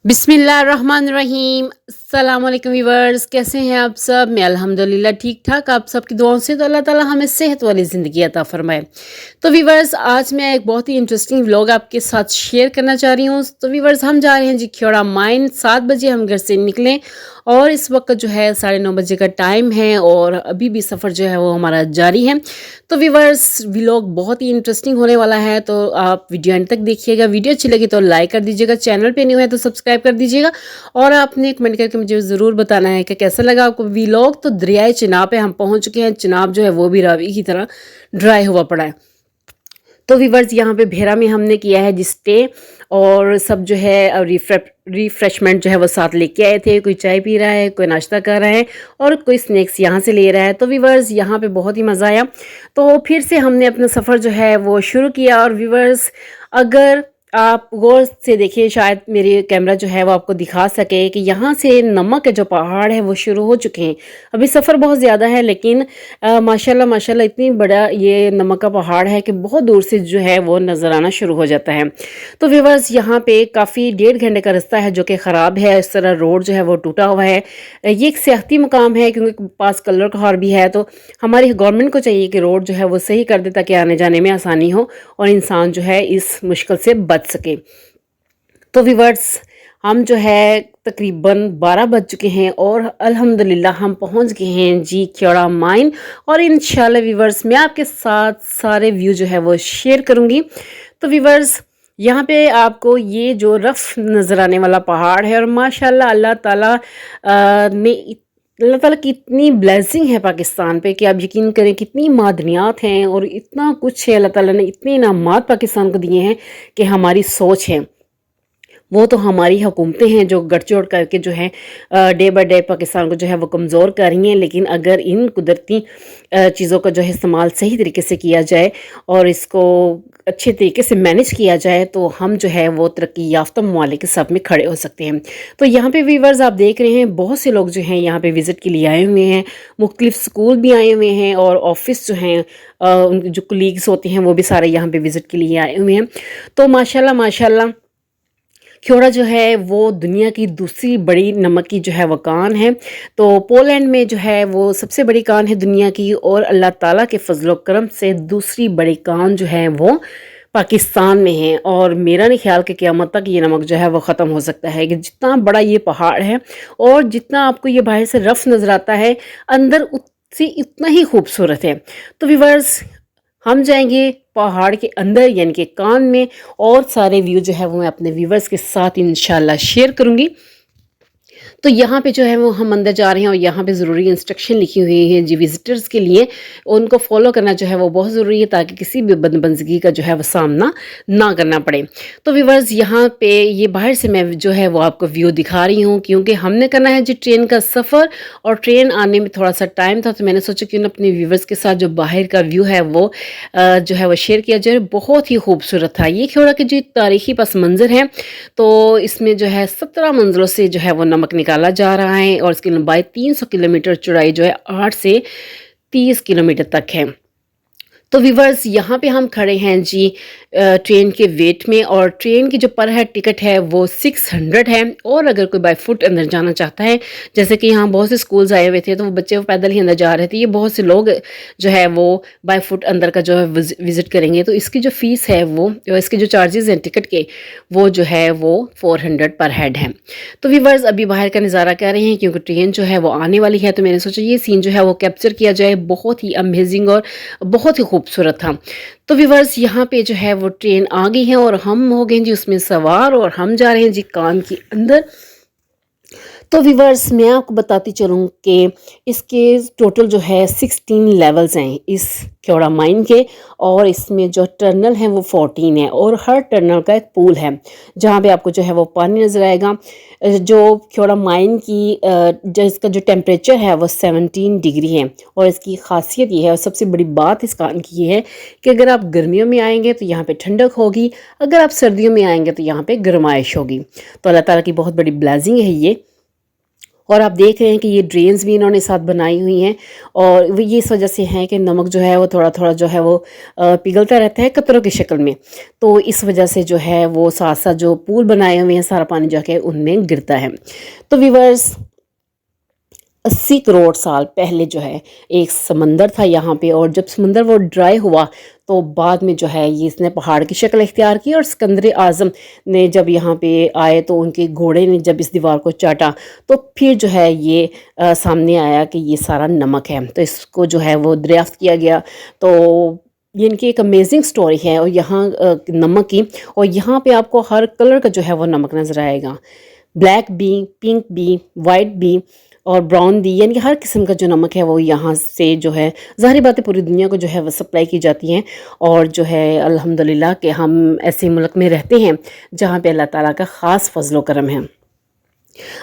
बिस्मिल्लाहिर्रहमानिर्रहीम। अस्सलाम वालेकुम व्यूअर्स, कैसे हैं आप सब? मैं अल्हम्दुलिल्लाह ठीक ठाक। आप सबकी दुआओं से तो अल्लाह ताला हमें सेहत वाली ज़िंदगी अता फरमाए। तो व्यूअर्स, आज मैं एक बहुत ही इंटरेस्टिंग व्लॉग आपके साथ शेयर करना चाह रही हूँ। तो व्यूअर्स, हम जा रहे हैं जी ख्योड़ा माइन। 7 बजे हम घर से निकले और इस वक्त जो है 9:30 बजे का टाइम है और अभी भी सफ़र जो है वो हमारा जारी है। तो व्यूअर्स, व्लॉग बहुत ही इंटरेस्टिंग होने वाला है, तो आप वीडियो एंड तक देखिएगा। वीडियो अच्छी लगी तो लाइक कर दीजिएगा, चैनल पे न्यू है तो सब्सक्राइब कर दीजिएगा और आपने कमेंट करके मुझे ज़रूर बताना है कि कैसा लगा आपको व्लॉग। तो दरियाए चिनाब पे हम पहुंच चुके हैं। चिनाब जो है वो भी रावी की तरह ड्राई हुआ पड़ा है। तो व्यूअर्स, यहाँ पे भेरा में हमने किया है जी स्टे और सब जो है रिफ्रेशमेंट जो है वो साथ लेके आए थे। कोई चाय पी रहा है, कोई नाश्ता कर रहा है और कोई स्नैक्स यहाँ से ले रहा है। तो व्यूअर्स, यहाँ पे बहुत ही मज़ा आया। तो फिर से हमने अपना सफ़र जो है वो शुरू किया। और व्यूअर्स, अगर आप गौर से देखिए, शायद मेरे कैमरा जो है वो आपको दिखा सके कि यहाँ से नमक के जो पहाड़ है वो शुरू हो चुके हैं। अभी सफ़र बहुत ज़्यादा है लेकिन माशाल्लाह माशाल्लाह इतनी बड़ा ये नमक का पहाड़ है कि बहुत दूर से जो है वो नज़र आना शुरू हो जाता है। तो व्यूअर्स, यहाँ पे काफ़ी 1.5 घंटे का रास्ता है जो कि ख़राब है। इस तरह रोड जो है वो टूटा हुआ है। ये एक सियाहती मुकाम है क्योंकि पास कलर का भी है। तो हमारी गवर्नमेंट को चाहिए कि रोड जो है वो सही कर दे ताकि आने जाने में आसानी हो और इंसान जो है इस मुश्किल से बच सके। तो व्यूअर्स, हम जो है तकरीबन 12 बज चुके हैं और अल्हम्दुलिल्लाह हम पहुंच गए हैं जी ख्योड़ा माइन। और इंशाल्लाह व्यूअर्स, मैं आपके साथ सारे व्यू जो है वो शेयर करूंगी। तो व्यूअर्स, यहाँ पे आपको ये जो रफ नज़र आने वाला पहाड़ है और माशाल्लाह अल्लाह ताला ने अल्लाह ताला की इतनी ब्लेसिंग है पाकिस्तान पे कि आप यकीन करें कितनी मादनियात हैं और इतना कुछ है। अल्लाह ताला ने इतने इनामात पाकिस्तान को दिए हैं कि हमारी सोच है वो तो हमारी हुकूमतें हैं जो गठजोड़ करके जो है डे बाय डे पाकिस्तान को जो है वो कमज़ोर कर रही हैं। लेकिन अगर इन कुदरती चीज़ों का जो है इस्तेमाल सही तरीके से किया जाए और इसको अच्छे तरीके से मैनेज किया जाए तो हम जो है वो तरक्की याफ्ता ममालिक के सब में खड़े हो सकते हैं। तो यहाँ पे व्यूअर्स, आप देख रहे हैं बहुत से लोग जो हैं यहाँ पे विज़िट के लिए आए हुए हैं। मुख्तलिफ स्कूल भी आए हुए हैं और ऑफिस जो हैं उनके जो कलीग्स होते हैं वो भी सारे यहाँ पे विज़िट के लिए आए हुए हैं। तो माशाल्लाह माशाल्लाह, ख्योड़ा जो है वो दुनिया की दूसरी बड़ी नमक की जो है वो कान है। तो पोलैंड में जो है वो सबसे बड़ी कान है दुनिया की और अल्लाह ताला के फजलो करम से दूसरी बड़ी कान जो है वो पाकिस्तान में है। और मेरा नहीं ख्याल कि क़यामत तक ये नमक जो है वो ख़त्म हो सकता है कि जितना बड़ा ये पहाड़ है और जितना आपको ये बाहर से रफ नज़र आता है, अंदर उससे इतना ही खूबसूरत है। तो व्यूअर्स, हम जाएंगे पहाड़ के अंदर यानी कि कान में और सारे व्यू जो है वो मैं अपने व्यूवर्स के साथ इंशाल्लाह शेयर करूंगी। तो यहाँ पे जो है वो हम अंदर जा रहे हैं और यहाँ पे ज़रूरी इंस्ट्रक्शन लिखी हुई है जी विजिटर्स के लिए। उनको फॉलो करना जो है वो बहुत ज़रूरी है ताकि किसी भी बदबंदगी का जो है वो सामना ना करना पड़े। तो व्यूअर्स, यहाँ पे ये बाहर से मैं जो है वो आपको व्यू दिखा रही हूँ क्योंकि हमने करना है जी ट्रेन का सफ़र और ट्रेन आने में थोड़ा सा टाइम था। तो मैंने सोचा क्यों ना अपने व्यूवर्स के साथ जो बाहर का व्यू है वो जो है वो शेयर किया जाए। बहुत ही खूबसूरत था ये ख्योड़ा के जो तारीखी पस मंज़र है। तो इसमें जो है 17 मंजिलों से जो है वो नमक निकाला जा रहा है और इसकी लंबाई 300 किलोमीटर, चौड़ाई जो है 8 से 30 किलोमीटर तक है। तो व्यूअर्स, यहाँ पे हम खड़े हैं जी ट्रेन के वेट में और ट्रेन की जो पर हेड टिकट है वो 600 है। और अगर कोई बाय फुट अंदर जाना चाहता है, जैसे कि यहाँ बहुत से स्कूल्स आए हुए थे तो वो बच्चे वो पैदल ही अंदर जा रहे थे, ये बहुत से लोग जो है वो बाय फुट अंदर का जो है विज़िट करेंगे। तो इसकी जो फ़ीस है वो इसके जो चार्जेस हैं टिकट के वो जो है वो 400 पर हेड है। तो व्यूअर्स, अभी बाहर का नज़ारा कर रहे हैं क्योंकि ट्रेन जो है वो आने वाली है। तो मैंने सोचा ये सीन जो है वो कैप्चर किया जाए। बहुत ही अमेजिंग और बहुत ही खूबसूरत था। तो व्यूअर्स, यहाँ पे जो है वो ट्रेन आ गई है और हम हो गए जी उसमें सवार और हम जा रहे हैं जी कान के अंदर। तो व्यूअर्स, मैं आपको बताती चलूँ कि इसके टोटल जो है 16 लेवल्स हैं इस ख्योड़ा माइन के और इसमें जो टनल है वो 14 है और हर टनल का एक पूल है जहाँ पे आपको जो है वो पानी नज़र आएगा। जो ख्योड़ा माइन की जो इसका जो टेम्परेचर है वो 17 डिग्री है और इसकी खासियत ये है और सबसे बड़ी बात इस कान की ये है कि अगर आप गर्मियों में आएंगे तो यहाँ पे ठंडक होगी, अगर आप सर्दियों में आएंगे तो यहाँ पे गर्माइश होगी। तो अल्लाह ताला की बहुत बड़ी ब्लेसिंग है ये। और आप देख रहे हैं कि ये ड्रेन्स भी इन्होंने साथ बनाई हुई हैं और वो ये इस वजह से हैं कि नमक जो है वो थोड़ा थोड़ा जो है वो पिघलता रहता है कतरों की शक्ल में। तो इस वजह से जो है वो साथ साथ जो पूल बनाए हुए हैं सारा पानी जो है उनमें गिरता है। तो व्यूअर्स 80 करोड़ साल पहले जो है एक समंदर था यहाँ पे, और जब समंदर वो ड्राई हुआ तो बाद में जो है ये इसने पहाड़ की शक्ल इख्तियार की, और सिकंदर आज़म ने जब यहाँ पे आए तो उनके घोड़े ने जब इस दीवार को चाटा तो फिर जो है ये सामने आया कि ये सारा नमक है। तो इसको जो है वो दरियाफ्त किया गया। तो ये इनकी एक अमेजिंग स्टोरी है और यहाँ नमक की, और यहाँ पे आपको हर कलर का जो है वो नमक नज़र आएगा, ब्लैक बी, पिंक बी, वाइट बी और ब्राउन बी, यानी कि हर किस्म का जो नमक है वो यहाँ से जो है ज़ाहिर बात है पूरी दुनिया को जो है वो सप्लाई की जाती हैं। और जो है अल्हम्दुलिल्लाह कि हम ऐसे मुल्क में रहते हैं जहाँ पे अल्लाह ताला का ख़ास फजलो करम है।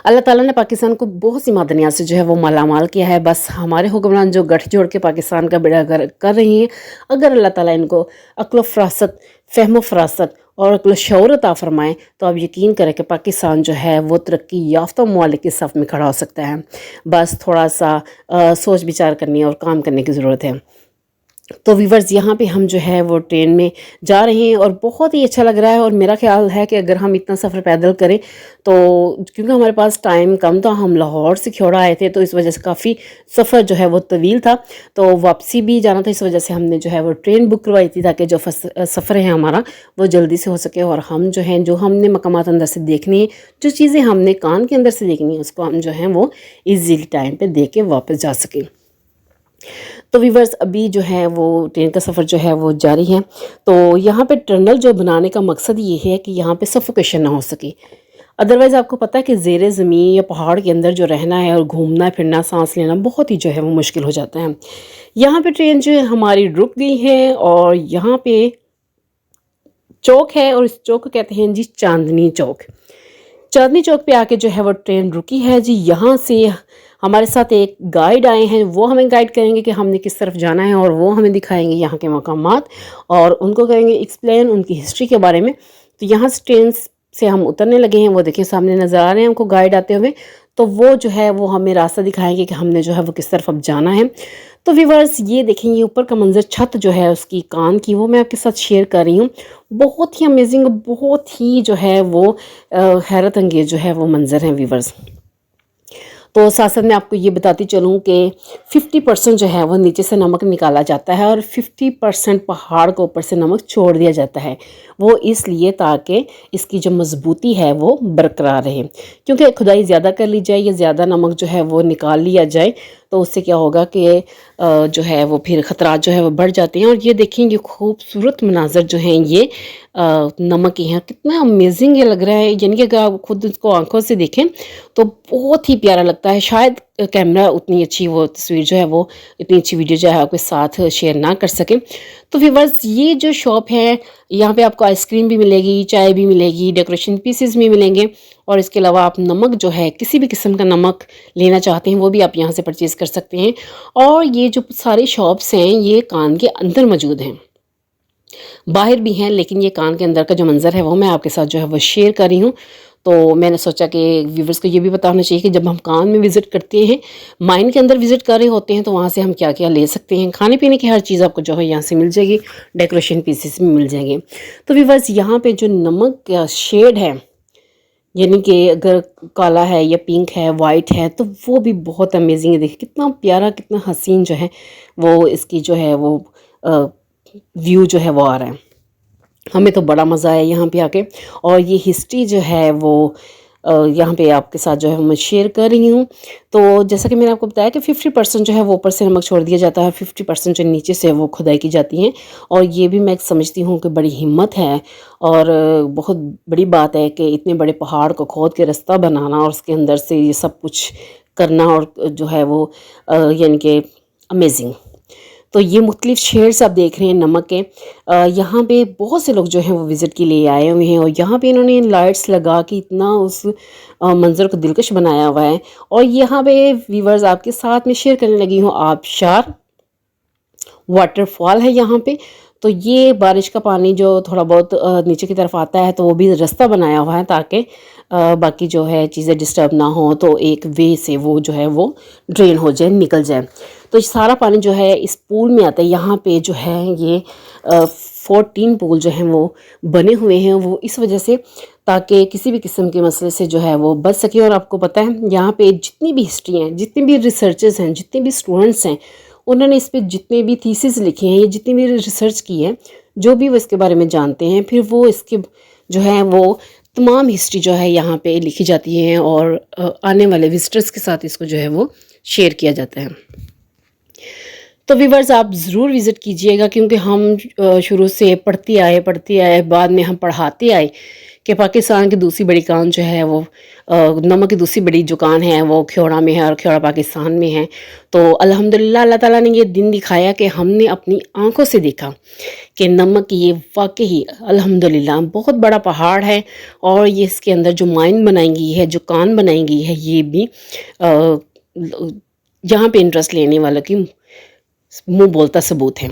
अल्लाह ताला ने पाकिस्तान को बहुत सी मादनियात से जो है वो मालामाल किया है। बस हमारे हुक्मरान जो गठजोड़ के पाकिस्तान का बेड़ा कर रही हैं, अगर अल्लाह ताला इनको अक्ल फ़रासत, फ़हम फ़रासत और अक्ल शऊर अता फ़रमाएँ तो आप यकीन करें कि पाकिस्तान जो है वो तरक्की याफ्ता ममालिक की सफ़ में खड़ा हो सकता है। बस थोड़ा सा सोच विचार करनी और काम करने की ज़रूरत है। तो व्यूवर्स यहाँ पे हम जो है वो ट्रेन में जा रहे हैं और बहुत ही अच्छा लग रहा है। और मेरा ख्याल है कि अगर हम इतना सफ़र पैदल करें तो, क्योंकि हमारे पास टाइम कम था, हम लाहौर से ख्योड़ा आए थे तो इस वजह से काफ़ी सफ़र जो है वो तवील था, तो वापसी भी जाना था, इस वजह से हमने जो है वो ट्रेन बुक करवाई थी ताकि जो सफ़र है हमारा वो जल्दी से हो सके और हम जो हैं जो हमने मकामात अंदर से देखनी है, जो चीज़ें हमने कान के अंदर से देखनी है उसको हम जो हैं वो ईजीली टाइम पर दे के वापस जा सकें। तो व्यूवर्स अभी जो है वो ट्रेन का सफ़र जो है वो जारी है। तो यहाँ पे टनल जो बनाने का मकसद ये है कि यहाँ पे सफोकेशन ना हो सके। अदरवाइज़ आपको पता है कि ज़ेरे ज़मीन या पहाड़ के अंदर जो रहना है और घूमना फिरना सांस लेना बहुत ही जो है वो मुश्किल हो जाता है। यहाँ पे ट्रेन जो है हमारी रुक गई है और यहाँ पे चौक है और इस चौक को कहते हैं जी चांदनी चौक। चांदनी चौक पे आके जो है वो ट्रेन रुकी है जी। यहाँ से हमारे साथ एक गाइड आए हैं, वो हमें गाइड करेंगे कि हमने किस तरफ जाना है और वो हमें दिखाएंगे यहाँ के मकामात और उनको करेंगे एक्सप्लेन उनकी हिस्ट्री के बारे में। तो यहाँ से ट्रेन से हम उतरने लगे हैं, वो देखिए सामने नज़र आ रहे हैं हमको गाइड आते हुए। तो वो जो है वो हमें रास्ता दिखाएंगे कि हमने जो है वो किस तरफ अब जाना है। तो व्यूअर्स ये देखें, ये ऊपर का मंजर, छत जो है उसकी कान की, वो मैं आपके साथ शेयर कर रही हूँ। बहुत ही अमेजिंग, बहुत ही जो है वो हैरत अंगेज जो है वो मंजर है व्यूअर्स। तो साथ साथ मैं आपको ये बताती चलूँ कि 50% जो है वो नीचे से नमक निकाला जाता है और 50% पहाड़ के ऊपर से नमक छोड़ दिया जाता है। वो इसलिए ताकि इसकी जो मजबूती है वो बरकरार रहे, क्योंकि खुदाई ज़्यादा कर ली जाए या ज़्यादा नमक जो है वो निकाल लिया जाए तो उससे क्या होगा कि जो है वो फिर ख़तरात जो है वो बढ़ जाते हैं। और ये देखें, ये खूबसूरत मनाजर जो हैं ये नमक के हैं, कितना अमेजिंग ये लग रहा है। यानी कि अगर आप खुद इसको आंखों से देखें तो बहुत ही प्यारा लगता है। शायद कैमरा उतनी अच्छी वो तस्वीर जो है वो इतनी अच्छी वीडियो जो है आपके साथ शेयर ना कर सके। तो व्यूअर्स ये जो शॉप है, यहाँ पे आपको आइसक्रीम भी मिलेगी, चाय भी मिलेगी, डेकोरेशन पीसेस भी मिलेंगे और इसके अलावा आप नमक जो है किसी भी किस्म का नमक लेना चाहते हैं वो भी आप यहाँ से परचेज़ कर सकते हैं। और ये जो सारी शॉप्स हैं ये कान के अंदर मौजूद हैं, बाहर भी हैं, लेकिन ये कान के अंदर का जो मंज़र है वो मैं आपके साथ जो है वो शेयर कर रही हूँ। तो मैंने सोचा कि व्यूवर्स को ये भी बताना चाहिए कि जब हम कान में विज़िट करते हैं, माइंड के अंदर विज़िट कर रहे होते हैं, तो वहाँ से हम क्या क्या ले सकते हैं। खाने पीने की हर चीज़ आपको जो है यहाँ से मिल जाएगी, डेकोरेशन पीसेस भी मिल जाएंगे। तो व्यूवर्स यहाँ पे जो नमक का शेड है, यानी कि अगर काला है या पिंक है, वाइट है, तो वो भी बहुत अमेजिंग है। देखिए कितना प्यारा, कितना हसीन जो है वो इसकी जो है वो व्यू जो है वो आ रहा है। हमें तो बड़ा मज़ा आया यहाँ पे आके। और ये हिस्ट्री जो है वो यहाँ पे आपके साथ जो है मैं शेयर कर रही हूँ। तो जैसा कि मैंने आपको बताया कि 50% जो है वो ऊपर से नमक छोड़ दिया जाता है, 50% जो नीचे से वो खुदाई की जाती हैं। और ये भी मैं समझती हूँ कि बड़ी हिम्मत है और बहुत बड़ी बात है कि इतने बड़े पहाड़ को खोद के रास्ता बनाना और उसके अंदर से ये सब कुछ करना, और जो है वो यानी कि अमेजिंग। तो ये मुख्तलिफ शेड्स आप देख रहे हैं नमक के। यहाँ पे बहुत से लोग जो हैं वो विज़िट के लिए आए हुए हैं और यहाँ पे इन्होंने लाइट्स लगा के इतना उस मंज़र को दिलकश बनाया हुआ है। और यहाँ पे व्यूवर्स आपके साथ में शेयर करने लगी हूँ आबशार वाटरफॉल है यहाँ पे। तो ये बारिश का पानी जो थोड़ा बहुत नीचे की तरफ आता है, तो वो भी रास्ता बनाया हुआ है ताकि बाकी जो है चीज़ें डिस्टर्ब ना हो, तो एक वे से वो जो है वो ड्रेन हो जाए, निकल जाए। तो सारा पानी जो है इस पूल में आता है। यहाँ पे जो है ये 14 पूल जो हैं वो बने हुए हैं, वो इस वजह से ताकि किसी भी किस्म के मसले से जो है वो बच सके। और आपको पता है यहाँ पे जितनी भी हिस्ट्री हैं, जितने भी रिसर्चर्स हैं, जितने भी स्टूडेंट्स हैं, उन्होंने इस पे जितने भी थीसिस लिखे हैं, ये जितनी भी रिसर्च की है, जो भी वो इसके बारे में जानते हैं, फिर वो इसके जो है वो तमाम हिस्ट्री जो है यहाँ पे लिखी जाती है और आने वाले विजिटर्स के साथ इसको जो है वो शेयर किया जाता है। तो व्यूअर्स आप ज़रूर विज़िट कीजिएगा, क्योंकि हम शुरू से पढ़ते आए, बाद में हम पढ़ाते आए कि पाकिस्तान की दूसरी बड़ी कान जो है वो नमक की दूसरी बड़ी जो कान है वो ख्योड़ा में है और ख्योड़ा पाकिस्तान में है। तो अल्हम्दुलिल्लाह अल्लाह ताला ने ये दिन दिखाया कि हमने अपनी आंखों से देखा कि नमक ये वाकई अल्हम्दुलिल्लाह बहुत बड़ा पहाड़ है, और ये इसके अंदर जो माइन बनाई गई है, जो कान बनाई गई है, ये भी यहाँ पे इंटरेस्ट लेने वालों की मुंह बोलता सबूत है।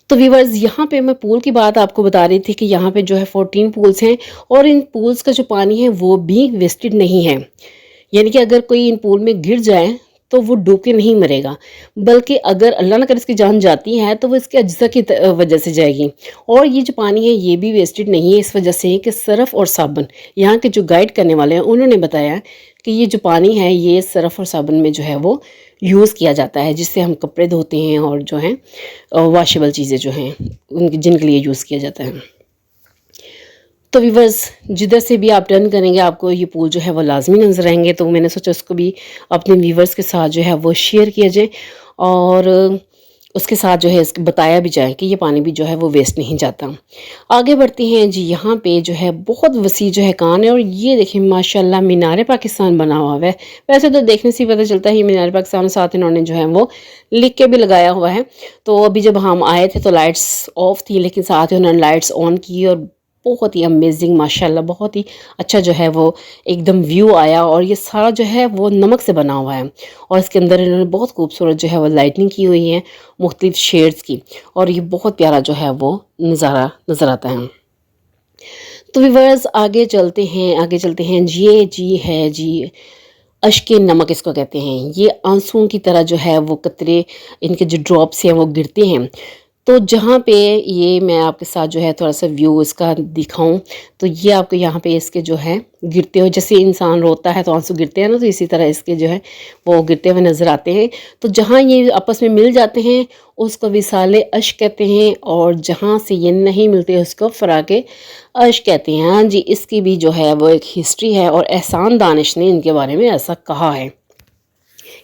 तो व्यूअर्स यहाँ पे मैं पूल की बात आपको बता रही थी कि यहाँ पे जो है 14 पूल्स हैं, और इन पूल्स का जो पानी है वो भी वेस्टेड नहीं है। यानी कि अगर कोई इन पूल में गिर जाए तो वो डूब के नहीं मरेगा, बल्कि अगर अल्लाह ना करे इसकी जान जाती है तो वो इसके अज्जा की वजह से जाएगी। और ये जो पानी है ये भी वेस्टेड नहीं है, इस वजह से कि सरफ़ और साबुन, यहाँ के जो गाइड करने वाले हैं उन्होंने बताया कि ये जो पानी है ये सरफ़ और साबुन में जो है वो यूज़ किया जाता है, जिससे हम कपड़े धोते हैं और जो हैं वॉशेबल चीज़ें जो हैं उनके जिनके लिए यूज़ किया जाता है। तो व्यूअर्स जिधर से भी आप टर्न करेंगे आपको ये पूल जो है वो लाजमी नज़र आएंगे, तो मैंने सोचा उसको भी अपने व्यूअर्स के साथ जो है वो शेयर किया जाए, और उसके साथ जो है इसको बताया भी जाए कि ये पानी भी जो है वो वेस्ट नहीं जाता। आगे बढ़ते हैं जी। यहाँ पे जो है बहुत वसी जो है कान है, और ये देखिए माशाल्लाह मीनार पाकिस्तान बना हुआ है। वैसे तो देखने से पता चलता है ये मीनार पाकिस्तान, साथ इन्होंने जो है वो लिख के भी लगाया हुआ है। तो अभी जब हम आए थे तो लाइट्स ऑफ थी, लेकिन साथ ही उन्होंने लाइट्स ऑन की, और बहुत ही अमेजिंग माशाल्लाह बहुत ही अच्छा जो है वो एकदम व्यू आया। और ये सारा जो है वो नमक से बना हुआ है, और इसके अंदर इन्होंने बहुत खूबसूरत जो है वो लाइटनिंग की हुई है मुख्तलिफ शेड्स की, और ये बहुत प्यारा जो है वो नज़ारा नज़र आता है। तो व्यूअर्स आगे चलते हैं। ये जी है जी अश्के नमक इसको कहते हैं। ये आंसुओं की तरह जो है वो कतरे, इनके जो ड्रॉप्स हैं वो गिरते हैं। तो जहाँ पे ये मैं आपके साथ जो है थोड़ा सा व्यू इसका दिखाऊं, तो ये आपको यहाँ पे इसके जो है गिरते हुए, जैसे इंसान रोता है तो आंसू गिरते हैं ना, तो इसी तरह इसके जो है वो गिरते हुए नज़र आते हैं। तो जहाँ ये आपस में मिल जाते हैं उसको विसाले अश्क कहते हैं, और जहाँ से ये नहीं मिलते उसको फराके अश्क कहते हैं। हाँ जी, इसकी भी जो है वो एक हिस्ट्री है, और एहसान दानिश ने इनके बारे में ऐसा कहा है।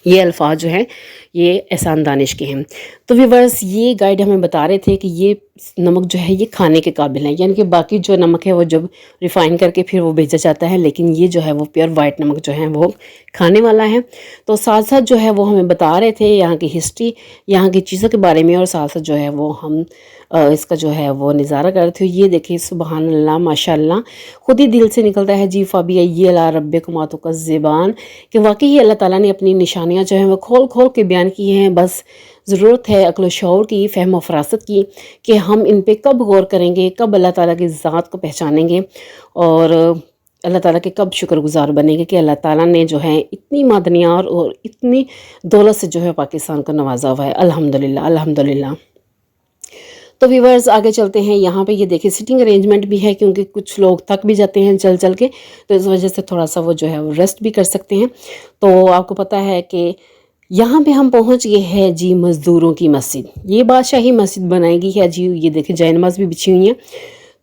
ये अल्फाज जो हैं ये एहसान दानिश के हैं। तो व्यूअर्स ये गाइड हमें बता रहे थे कि ये नमक जो है ये खाने के काबिल है, यानी कि बाकी जो नमक है वो जब रिफ़ाइन करके फिर वो भेजा जाता है, लेकिन ये जो है वो प्योर वाइट नमक जो है वो खाने वाला है। तो साथ साथ जो है वो हमें बता रहे थे यहाँ की हिस्ट्री, यहाँ की चीज़ों के बारे में, और साथ साथ जो है वो हम इसका जो है वो नज़ारा कर रहे थे। ये देखिए सुबहान अल्लाह माशाल्लाह, खुद ही दिल से निकलता है जी फ़ाबी ये अला रब्बे कुमातो का ज़बान, कि वाकई अल्लाह ताला ने अपनी निशानियाँ जो हैं वो खोल खोल के बयान की हैं। बस ज़रूरत है अक्ल शऊर की, फ़हम और फ़रासत की, कि हम इन पे कब गौर करेंगे, कब अल्लाह ताला की ज़ात को पहचानेंगे, और अल्लाह ताला के कब शुक्रगुज़ार बनेंगे कि अल्लाह ताला ने जो है इतनी मादनियात और इतनी दौलत से जो है पाकिस्तान को नवाजा हुआ है। अल्हम्दुलिल्लाह अल्हम्दुलिल्लाह। तो व्यूअर्स आगे चलते हैं। यहाँ पे ये देखिए सिटिंग अरेंजमेंट भी है, क्योंकि कुछ लोग थक भी जाते हैं चल चल के, तो इस वजह से थोड़ा सा वो जो है वो रेस्ट भी कर सकते हैं। तो आपको पता है कि यहाँ पे हम पहुँच गए हैं जी मज़दूरों की मस्जिद। ये बादशाही मस्जिद बनाई गई है जी। ये देखिए जय नमाज भी बिछी हुई हैं।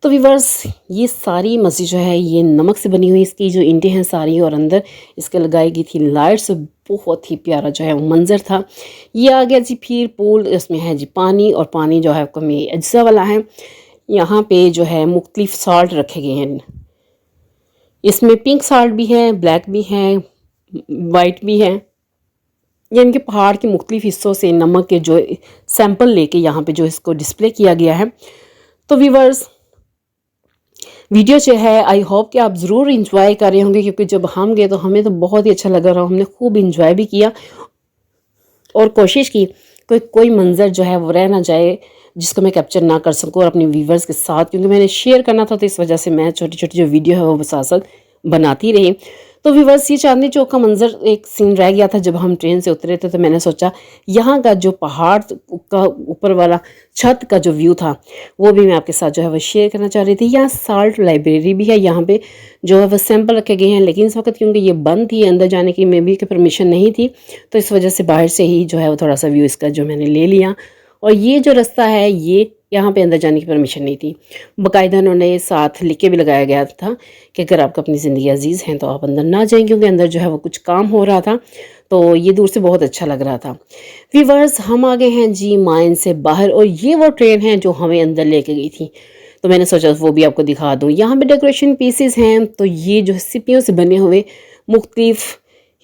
तो व्यूअर्स ये सारी मस्जिद जो है ये नमक से बनी हुई, इसकी जो ईंटें हैं सारी, और अंदर इसके लगाई गई थी लाइट्स। बहुत ही प्यारा जो है वो मंजर था। ये आ गया जी फिर पूल, इसमें है जी पानी, और पानी जो है कमी अज्जा वाला है। यहाँ पे जो है मुख्तलिफ साल्ट रखे गए हैं, इसमें पिंक साल्ट भी है, ब्लैक भी है, वाइट भी है। यानी कि पहाड़ के मुख्तलिफ हिस्सों से नमक के जो सैंपल लेके यहाँ पे जो इसको डिस्प्ले किया गया है। तो व्यूअर्स वीडियो जो है आई होप कि आप ज़रूर इंजॉय कर रहे होंगे, क्योंकि जब हम गए तो हमें तो बहुत ही अच्छा लगा, और हमने खूब इंजॉय भी किया, और कोशिश की कोई मंज़र जो है वो रह ना जाए जिसको मैं कैप्चर ना कर सकूँ और अपने व्यूवर्स के साथ, क्योंकि मैंने शेयर करना था, तो इस वजह से मैं छोटी छोटी जो वीडियो है वो साथ साथ बनाती रही। तो व्यूवर्स, ये चांदनी चौक का मंजर एक सीन रह गया था जब हम ट्रेन से उतरे थे। तो मैंने सोचा यहाँ का जो पहाड़ का ऊपर वाला छत का जो व्यू था वो भी मैं आपके साथ जो है वो शेयर करना चाह रही थी। यहाँ साल्ट लाइब्रेरी भी है, यहाँ पे जो है वो सैंपल रखे गए हैं, लेकिन इस वक्त क्योंकि ये बंद थी, अंदर जाने की मे बी की परमिशन नहीं थी, तो इस वजह से बाहर से ही जो है वो थोड़ा सा व्यू इसका जो मैंने ले लिया। और ये जो रास्ता है, ये यहाँ पे अंदर जाने की परमिशन नहीं थी, बाकायदा उन्होंने साथ लिख के भी लगाया गया था कि अगर आपको अपनी ज़िंदगी अजीज़ हैं तो आप अंदर ना जाएं, क्योंकि अंदर जो है वो कुछ काम हो रहा था। तो ये दूर से बहुत अच्छा लग रहा था। व्यूअर्स, हम आ गए हैं जी माइन से बाहर, और ये वो ट्रेन है जो हमें अंदर लेके गई थी। तो मैंने सोचा वो भी आपको दिखा दूँ। यहाँ पे डेकोरेशन पीसेस हैं, तो ये जो सिप्पियों से बने हुए मुख्तलिफ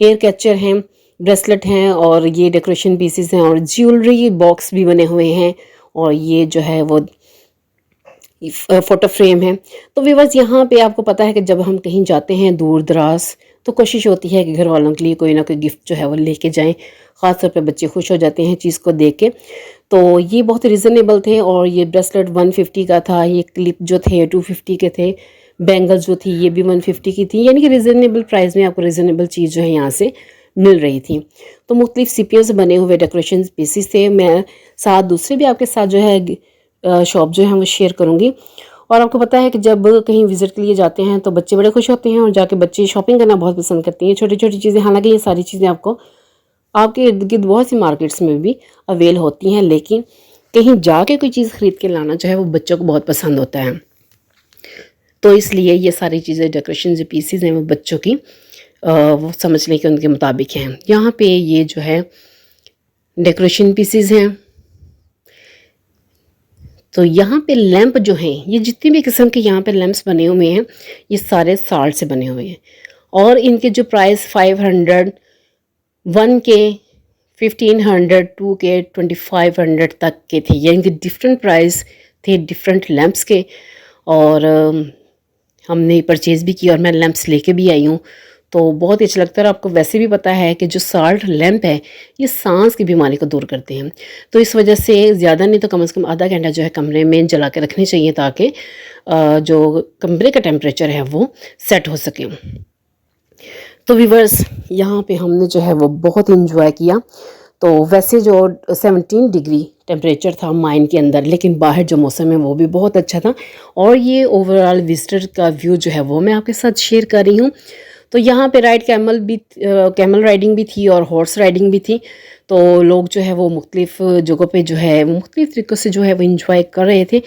हेयर कैचर हैं, ब्रेसलेट हैं, और ये डेकोरेशन पीसेस हैं, और ज्वेलरी बॉक्स भी बने हुए हैं, और ये जो है वो फ़ोटो फ्रेम है। तो व्यूअर्स, यहाँ पे आपको पता है कि जब हम कहीं जाते हैं दूर दराज, तो कोशिश होती है कि घर वालों के लिए कोई ना कोई गिफ्ट जो है वो लेके जाएं। ख़ास तौर पे बच्चे खुश हो जाते हैं चीज़ को देख के। तो ये बहुत रिजनेबल थे, और ये ब्रेसलेट 150 का था, ये क्लिप जो थे 250 के थे, बैंगल्स जो थी ये भी 150 की थी, यानी कि रिजनेबल प्राइस में आपको रिजनेबल चीज़ जो है यहाँ से मिल रही थी। तो मुख्तलिफ सिपियों से बने हुए डेकोरेशन पीसेस थे। मैं साथ दूसरे भी आपके साथ जो है शॉप जो है वो शेयर करूँगी। और आपको पता है कि जब कहीं विज़िट के लिए जाते हैं तो बच्चे बड़े खुश होते हैं, और जाके बच्चे शॉपिंग करना बहुत पसंद करते हैं, छोटी छोटी चीज़ें। हालांकि ये सारी चीज़ें आपको आपके इर्द गिर्द बहुत सी मार्केट्स में भी अवेल होती हैं, लेकिन कहीं जाके कोई चीज़ ख़रीद के लाना जो है वो बच्चों को बहुत पसंद होता है। तो इसलिए ये सारी चीज़ें डेकोरेशन जो पीसेस हैं वो बच्चों की वो समझने के उनके मुताबिक हैं। यहाँ पे ये जो है डेकोरेशन पीसेस हैं। तो यहाँ पे लैंप जो हैं, ये जितनी भी किस्म के यहाँ पे लैंप्स बने हुए हैं, ये सारे साल्ट से बने हुए हैं, और इनके जो प्राइस 500, 1K, 1500, 2K, 2500 तक के थे। यानी कि डिफरेंट प्राइस थे डिफरेंट लैंप्स के। और हमने परचेज़ भी की, और मैं लैंप्स लेके भी आई हूँ। तो बहुत ही अच्छा लगता है। और आपको वैसे भी पता है कि जो साल्ट लैंप है ये सांस की बीमारी को दूर करते हैं, तो इस वजह से ज़्यादा नहीं तो कम से कम आधा घंटा जो है कमरे में जला के रखनी चाहिए, ताकि जो कमरे का टेम्परेचर है वो सेट हो सके। तो व्यूअर्स, यहाँ पे हमने जो है वो बहुत इंजॉय किया। तो वैसे जो 17 डिग्री टेम्परेचर था माइन के अंदर, लेकिन बाहर जो मौसम है वो भी बहुत अच्छा था। और ये ओवरऑल विजिटर का व्यू जो है वो मैं आपके साथ शेयर कर रही हूँ। तो यहाँ पे कैमल राइडिंग भी थी, और हॉर्स राइडिंग भी थी। तो लोग जो है वो मुख्तलिफ जगहों पे जो है वो मुख्तलिफ तरीक़ों से जो है वो इंजॉय कर रहे थे।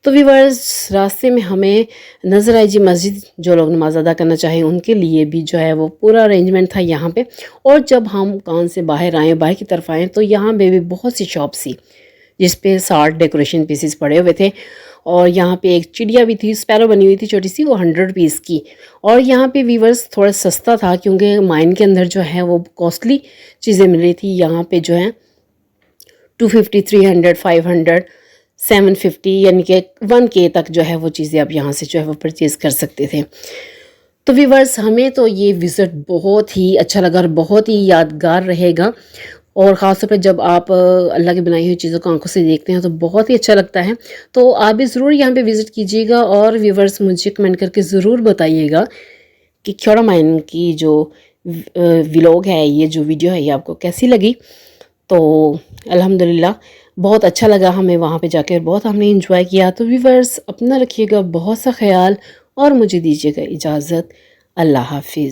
तो व्यूअर्स, रास्ते में हमें नज़र आई जी मस्जिद। जो लोग नमाज अदा करना चाहें उनके लिए भी जो है वो पूरा अरेंजमेंट था यहाँ पे। और जब हम कान से बाहर आए, बाहर की तरफ आए, तो यहाँ पे भी बहुत सी शॉप्स थी जिस पे 60 डेकोरेशन पीसेस पड़े हुए थे। और यहाँ पे एक चिड़िया भी थी, स्पैरो बनी हुई थी छोटी सी, वो 100 रुपीज़ की। और यहाँ पे व्यूअर्स थोड़ा सस्ता था, क्योंकि माइन के अंदर जो है वो कॉस्टली चीज़ें मिल रही थी। यहाँ पे जो है 250, 300, 500, 750, यानी कि 1K तक जो है वो चीज़ें आप यहाँ से जो है वो परचेज़ कर सकते थे। तो व्यूअर्स, हमें तो ये विज़िट बहुत ही अच्छा लगा, और बहुत ही यादगार रहेगा। और ख़ास तौर पे जब आप अल्लाह की बनाई हुई चीज़ों को आंखों से देखते हैं तो बहुत ही अच्छा लगता है। तो आप भी ज़रूर यहाँ पे विज़िट कीजिएगा, और व्यूअर्स मुझे कमेंट करके ज़रूर बताइएगा कि ख्योड़ा माइन की जो व्लॉग है, ये जो वीडियो है, ये आपको कैसी लगी। तो अल्हम्दुलिल्लाह बहुत अच्छा लगा हमें वहाँ पे जाकर, बहुत हमने इंजॉय किया। तो व्यूअर्स, अपना रखिएगा बहुत सा ख्याल, और मुझे दीजिएगा इजाज़त। अल्लाह हाफिज़।